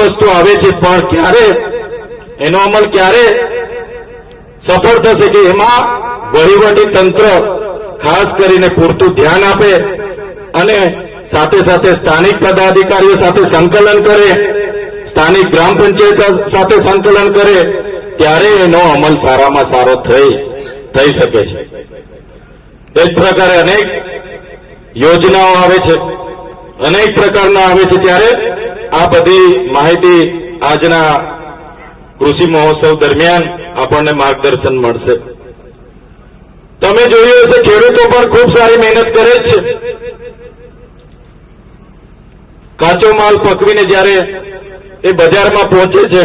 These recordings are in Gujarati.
વસ્તુ આવે છે, પણ ક્યારે એનો અમલ ક્યારે સફળ થશે કે એમાં વહીવટી તંત્ર ખાસ કરીને પૂરતું ધ્યાન આપે અને સાથે સાથે સ્થાનિક પદાધિકારીઓ સાથે સંકલન કરે, સ્થાનિક ગ્રામ પંચાયત સાથે સંકલન કરે, ત્યારે એનો અમલ સારામાં સારો થઈ શકે છે. એ જ પ્રકારે અનેક યોજનાઓ આવે છે, અનેક પ્રકારના આવે છે, ત્યારે આ બધી માહિતી આજના કૃષિ મહોત્સવ દરમિયાન આપણને માર્ગદર્શન મળશે. તમે જોયું હશે ખેડૂતો પણ ખૂબ સારી મહેનત કરે છે. કાચો માલ પકવીને જ્યારે એ બજારમાં પહોંચે છે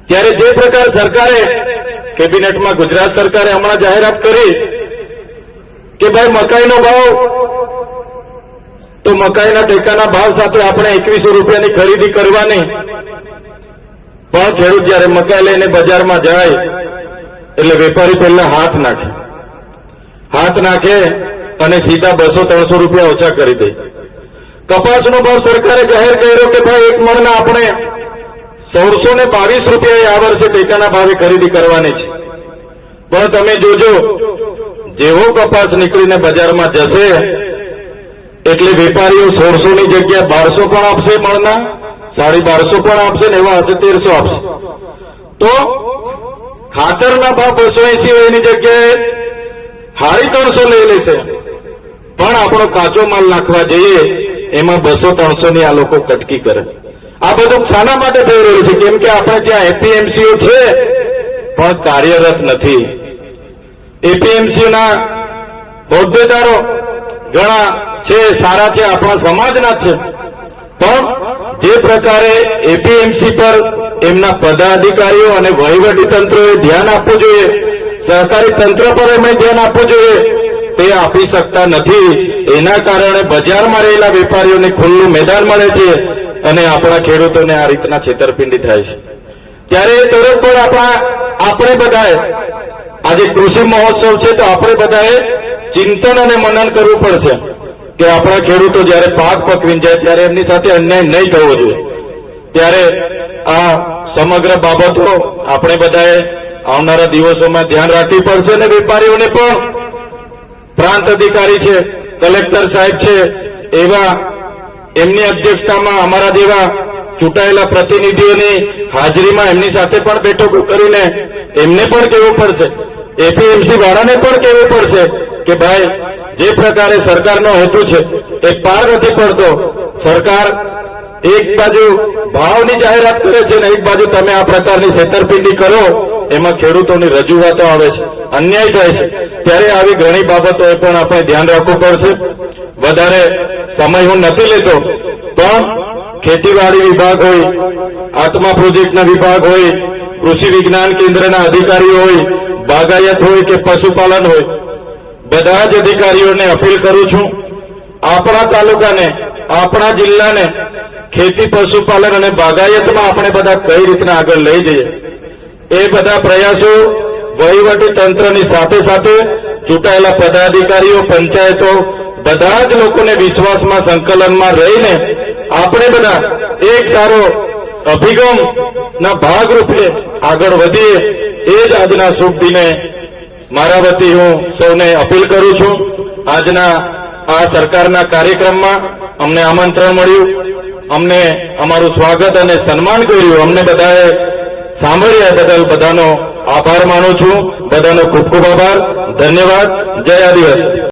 ત્યારે જે પ્રકાર સરકારે કેબિનેટમાં ગુજરાત સરકારે હમણાં જાહેરાત કરી કે ભાઈ મકાઈનો ભાવ તો મકાઈના ટેકાના ભાવ સાથે આપણે 2100 રૂપિયાની ખરીદી કરવાની, પણ ખેડૂત જ્યારે મકાઈ લઈને બજારમાં જાય એટલે વેપારી પહેલા હાથ નાખે અને સીધા 200-300 રૂપિયા ઓછા કરી દે. કપાસનો ભાવ સરકારે જાહેર કર્યો કે ભાઈ એક મણના આપણે 1622 રૂપિયા આ વર્ષે ટેકાના ભાવે ખરીદી કરવાની છે, પણ તમે જોજો જેવો કપાસ નીકળીને બજારમાં જશે એટલે વેપારીઓ 1600 ની જગ્યા 1200 પણ આપશે, મણના 1250 પણ આપશે ને એવા હશે 1300 આપશે. તો ખાતરના ભાવ 280 હોય એની જગ્યાએ 350 લઈ લેશે, પણ આપણો કાચો માલ નાખવા જઈએ એમાં 200-300 ની આ લોકો કટકી કરે. આ બધું શાના માટે થઈ રહ્યું છે? કેમ કે આપણે ત્યાં એપીએમસીઓ છે પણ કાર્યરત નથી. એપીએમસીના હોદ્દેદારો ઘણા છે, સારા છે, આપણા સમાજના છે, પણ જે પ્રકારે એપીએમસી પર એમના પદાધિકારીઓ અને વહીવટી તંત્રોએ ધ્યાન આપવું જોઈએ, સહકારી તંત્ર પર એમણે ધ્યાન આપવું જોઈએ, તે આપી શકતા નથી. એના કારણે બજારમાં રહેલા વેપારીઓને ખુલ્લું મેદાન મળે છે અને આપણા ખેડૂતોને આ રીતના છેતરપિંડી થાય છે. ત્યારે તરત પણ આપણે બધાએ આજે કૃષિ મહોત્સવ છે તો આપણે બધાએ ચિંતન અને મનન કરવું પડશે કે આપણા ખેડૂતો જ્યારે પાક પકવીને જાય ત્યારે એમની સાથે અન્યાય નહીં થવો જોઈએ. ત્યારે આ સમગ્ર બાબતો આપણે બધાએ આવનારા દિવસોમાં ધ્યાન રાખવી પડશે અને વેપારીઓને પણ પ્રાંત અધિકારી છે, કલેક્ટર સાહેબ છે, એવા એમની અધ્યક્ષતામાં અમારા જેવા ચૂંટાયેલા પ્રતિનિધિઓની હાજરીમાં એમની સાથે પણ બેઠકો કરીને એમને પણ કહેવું પડશે, એપીએમસી વાળાને પણ કહેવું પડશે કે ભાઈ જે પ્રકારે સરકારનો હેતુ છે એ પાર નથી પડતો. સરકાર એક બાજુ ભાવની જાહેરાત કરે છે ને એક બાજુ તમે આ પ્રકારની છેતરપિંડી કરો, એમાં ખેડૂતોની રજૂઆતો આવે છે, અન્યાય થાય છે. ત્યારે આવી ઘણી બાબતોએ પણ આપણે ધ્યાન રાખવું પડશે. વધારે સમય હું નથી લેતો, પણ ખેતીવાડી વિભાગ હોય, આત્મા પ્રોજેક્ટના વિભાગ હોય, કૃષિ વિજ્ઞાન કેન્દ્રના અધિકારીઓ હોય, બાગાયત હોય કે પશુપાલન હોય, બધા જ અધિકારીઓને અપીલ કરું છું, આપણા તાલુકાને, આપણા જિલ્લાને ખેતી, પશુપાલન અને બાગાયતમાં આપણે બધા કઈ રીતના આગળ લઈ જઈએ, એ બધા પ્રયાસો વહીવટી તંત્રની સાથે સાથે ચૂંટાયેલા પદાધિકારીઓ, પંચાયતો, બધા જ લોકોને વિશ્વાસમાં, સંકલનમાં રહીને આપણે બધા એક સારો અભિગમના ભાગરૂપે આગળ વધીએ, એ જ આજના શુભ દિને મારા વતી હું સૌને અપીલ કરું છું. આજના આ સરકારના કાર્યક્રમમાં અમને આમંત્રણ મળ્યું, અમને અમારું સ્વાગત અને સન્માન કર્યું, અમને બધાએ સાંભળ્યા બદલ બધાનો આભાર માનું છું. બધાનો ખૂબ ખૂબ આભાર, ધન્યવાદ. જય આદિવાસી.